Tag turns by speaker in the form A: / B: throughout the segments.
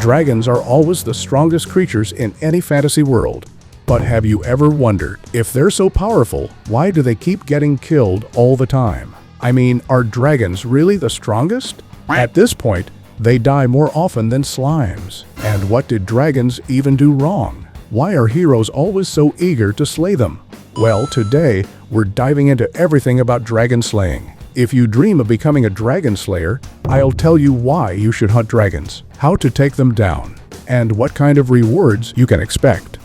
A: Dragons are always the strongest creatures in any fantasy world. But have you ever wondered, if they're so powerful, why do they keep getting killed all the time? I mean, are dragons really the strongest? At this point, they die more often than slimes. And what did dragons even do wrong? Why are heroes always so eager to slay them? Well, today, we're diving into everything about dragon slaying. If you dream of becoming a dragon slayer, I'll tell you why you should hunt dragons, how to take them down, and what kind of rewards you can expect.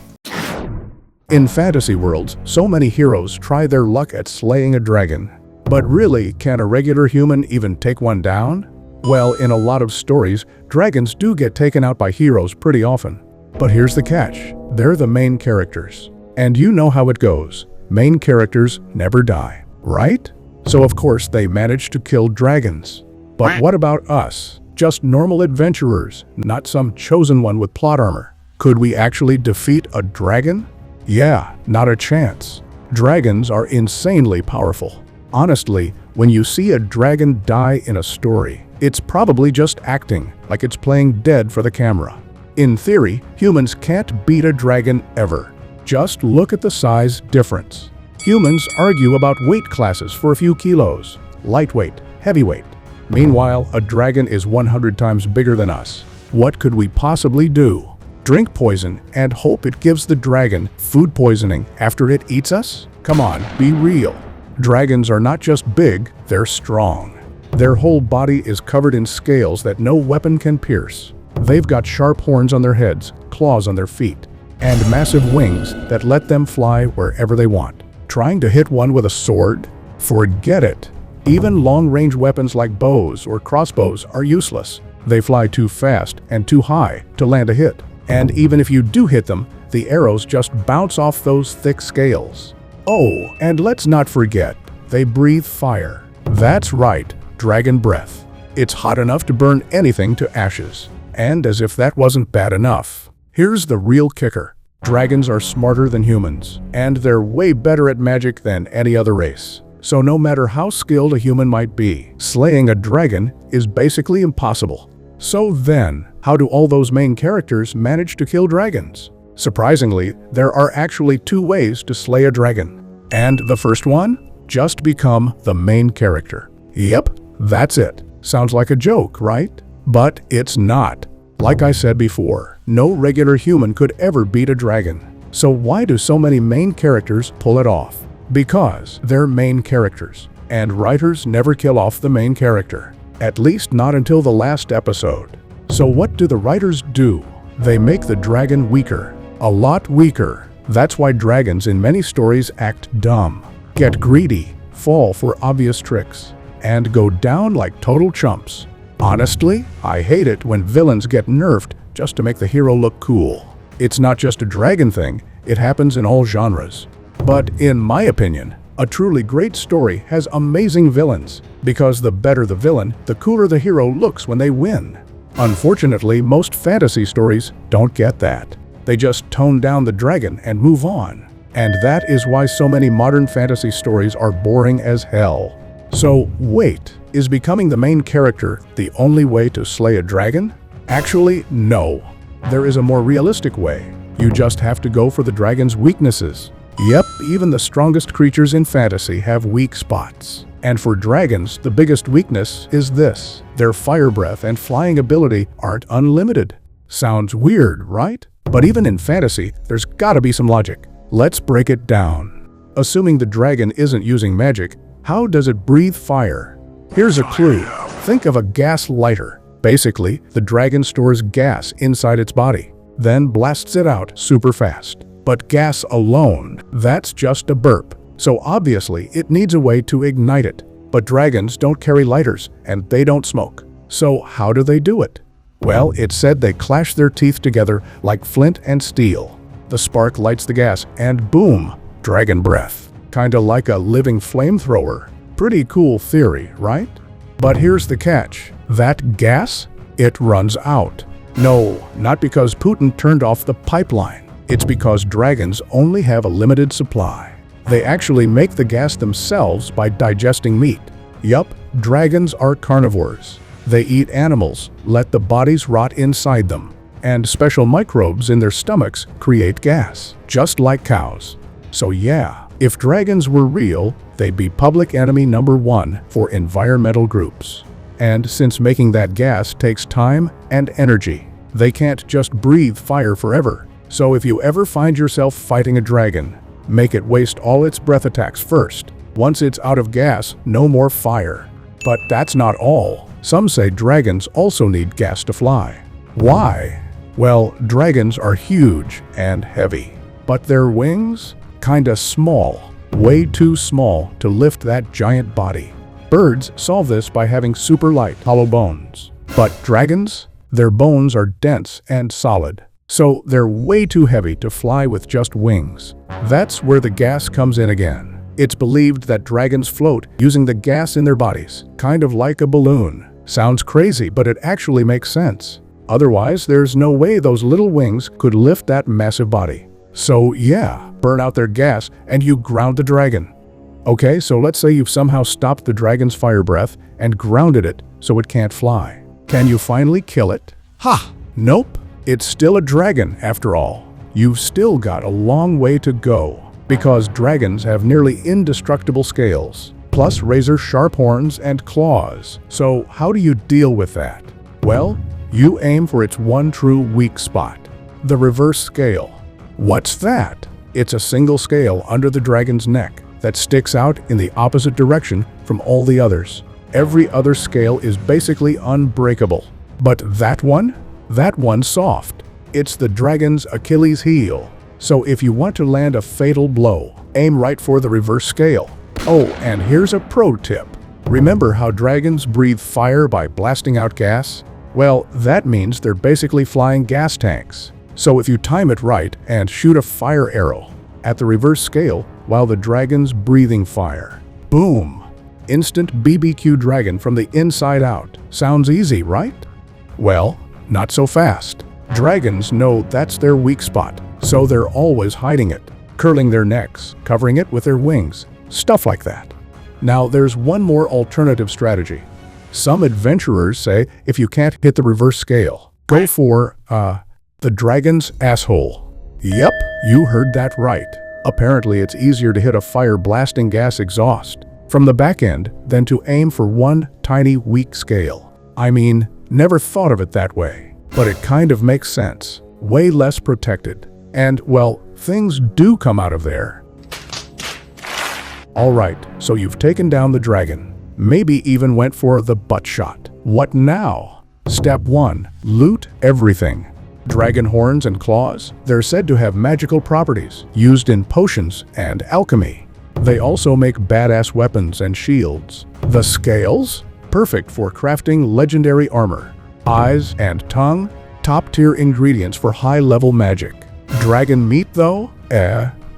A: In fantasy worlds, so many heroes try their luck at slaying a dragon. But really, can a regular human even take one down? Well, in a lot of stories, dragons do get taken out by heroes pretty often. But here's the catch. They're the main characters. And you know how it goes. Main characters never die, right? So of course they manage to kill dragons. But what about us? Just normal adventurers, not some chosen one with plot armor. Could we actually defeat a dragon? Yeah, not a chance. Dragons are insanely powerful. Honestly, when you see a dragon die in a story, it's probably just acting, like it's playing dead for the camera. In theory, humans can't beat a dragon ever. Just look at the size difference. Humans argue about weight classes for a few kilos, lightweight, heavyweight. Meanwhile, a dragon is 100 times bigger than us. What could we possibly do? Drink poison and hope it gives the dragon food poisoning after it eats us? Come on, be real. Dragons are not just big, they're strong. Their whole body is covered in scales that no weapon can pierce. They've got sharp horns on their heads, claws on their feet, and massive wings that let them fly wherever they want. Trying to hit one with a sword? Forget it. Even long-range weapons like bows or crossbows are useless. They fly too fast and too high to land a hit. And even if you do hit them, the arrows just bounce off those thick scales. Oh, and let's not forget, they breathe fire. That's right, dragon breath. It's hot enough to burn anything to ashes. And as if that wasn't bad enough, here's the real kicker. Dragons are smarter than humans, and they're way better at magic than any other race. So no matter how skilled a human might be, slaying a dragon is basically impossible. So then, how do all those main characters manage to kill dragons? Surprisingly, there are actually two ways to slay a dragon. And the first one? Just become the main character. Yep, that's it. Sounds like a joke, right? But it's not. Like I said before, no regular human could ever beat a dragon. So why do so many main characters pull it off? Because they're main characters, and writers never kill off the main character. At least not until the last episode. So what do the writers do? They make the dragon weaker. A lot weaker. That's why dragons in many stories act dumb, get greedy, fall for obvious tricks, and go down like total chumps. Honestly, I hate it when villains get nerfed just to make the hero look cool. It's not just a dragon thing, it happens in all genres. But in my opinion, a truly great story has amazing villains, because the better the villain, the cooler the hero looks when they win. Unfortunately, most fantasy stories don't get that. They just tone down the dragon and move on. And that is why so many modern fantasy stories are boring as hell. So wait, is becoming the main character the only way to slay a dragon? Actually, no. There is a more realistic way. You just have to go for the dragon's weaknesses. Yep, even the strongest creatures in fantasy have weak spots. And for dragons, the biggest weakness is this. Their fire breath and flying ability aren't unlimited. Sounds weird, right? But even in fantasy, there's gotta be some logic. Let's break it down. Assuming the dragon isn't using magic, how does it breathe fire? Here's a clue. Think of a gas lighter. Basically, the dragon stores gas inside its body, then blasts it out super fast. But gas alone, that's just a burp. So obviously, it needs a way to ignite it. But dragons don't carry lighters, and they don't smoke. So how do they do it? Well, it's said they clash their teeth together like flint and steel. The spark lights the gas, and boom, dragon breath. Kinda like a living flamethrower. Pretty cool theory, right? But here's the catch. That gas? It runs out. No, not because Putin turned off the pipeline. It's because dragons only have a limited supply. They actually make the gas themselves by digesting meat. Yup, dragons are carnivores. They eat animals, let the bodies rot inside them, and special microbes in their stomachs create gas, just like cows. So yeah, if dragons were real, they'd be public enemy number one for environmental groups. And since making that gas takes time and energy, they can't just breathe fire forever. So if you ever find yourself fighting a dragon, make it waste all its breath attacks first. Once it's out of gas, no more fire. But that's not all. Some say dragons also need gas to fly. Why? Well, dragons are huge and heavy, but their wings? Kinda small, way too small to lift that giant body. Birds solve this by having super light, hollow bones. But dragons? Their bones are dense and solid, so they're way too heavy to fly with just wings. That's where the gas comes in again. It's believed that dragons float using the gas in their bodies, kind of like a balloon. Sounds crazy, but it actually makes sense. Otherwise, there's no way those little wings could lift that massive body. So yeah, burn out their gas and you ground the dragon. Okay, so let's say you've somehow stopped the dragon's fire breath and grounded it so it can't fly. Can you finally kill it? Ha! Nope. It's still a dragon after all. You've still got a long way to go, because dragons have nearly indestructible scales, plus razor-sharp horns and claws. So how do you deal with that? Well, you aim for its one true weak spot, the reverse scale. What's that? It's a single scale under the dragon's neck that sticks out in the opposite direction from all the others. Every other scale is basically unbreakable. But that one? That one's soft. It's the dragon's Achilles heel. So if you want to land a fatal blow, aim right for the reverse scale. Oh, and here's a pro tip. Remember how dragons breathe fire by blasting out gas? Well, that means they're basically flying gas tanks. So if you time it right and shoot a fire arrow at the reverse scale while the dragon's breathing fire, boom! Instant BBQ dragon from the inside out. Sounds easy, right? Well, not so fast. Dragons know that's their weak spot, so they're always hiding it, curling their necks, covering it with their wings, stuff like that. Now, there's one more alternative strategy. Some adventurers say if you can't hit the reverse scale, go for, the dragon's asshole. Yep, you heard that right. Apparently, it's easier to hit a fire-blasting gas exhaust from the back end than to aim for one tiny weak scale. I mean, never thought of it that way, but it kind of makes sense. Way less protected. And, well, things do come out of there. Alright, so you've taken down the dragon. Maybe even went for the butt shot. What now? Step 1. Loot everything. Dragon horns and claws, they're said to have magical properties, used in potions and alchemy. They also make badass weapons and shields. The scales? Perfect for crafting legendary armor. Eyes and tongue? Top-tier ingredients for high-level magic. Dragon meat though?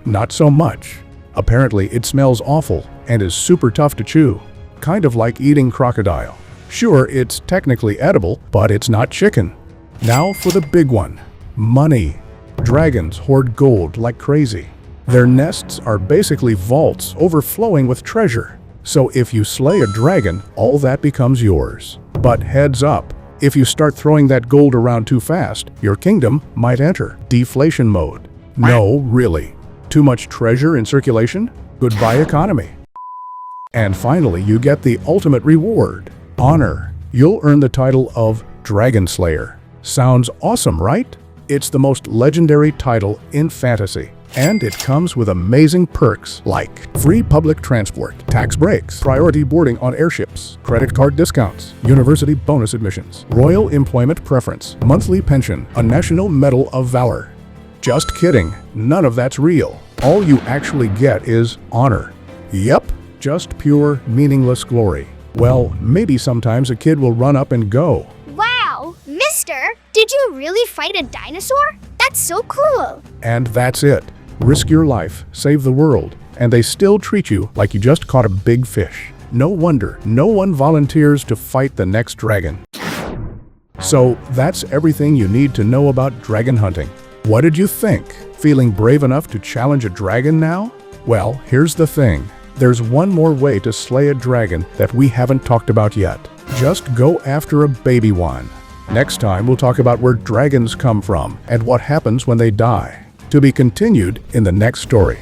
A: Not so much. Apparently it smells awful and is super tough to chew. Kind of like eating crocodile. Sure, it's technically edible, but it's not chicken. Now for the big one. Money. Dragons hoard gold like crazy. Their nests are basically vaults overflowing with treasure. So if you slay a dragon, all that becomes yours. But heads up, if you start throwing that gold around too fast, your kingdom might enter deflation mode. No, really. Too much treasure in circulation? Goodbye economy. And finally, you get the ultimate reward. Honor. You'll earn the title of Dragon Slayer. Sounds awesome, right? It's the most legendary title in fantasy, and it comes with amazing perks like free public transport, tax breaks, priority boarding on airships, credit card discounts, university bonus admissions, royal employment preference, monthly pension, a national medal of valor. Just kidding, none of that's real. All you actually get is honor. Yep, just pure, meaningless glory. Well, maybe sometimes a kid will run up and go,
B: Wow, mister, did you really fight a dinosaur? That's so cool.
A: and that's it. Risk your life, save the world, and they still treat you like you just caught a big fish. No wonder no one volunteers to fight the next dragon. So that's everything you need to know about dragon hunting. What did you think? Feeling brave enough to challenge a dragon now? Well, here's the thing. There's one more way to slay a dragon that we haven't talked about yet. Just go after a baby one. Next time, we'll talk about where dragons come from and what happens when they die. To be continued in the next story.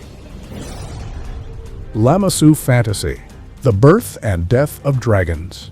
A: Lamassu Fantasy: The Birth and Death of Dragons.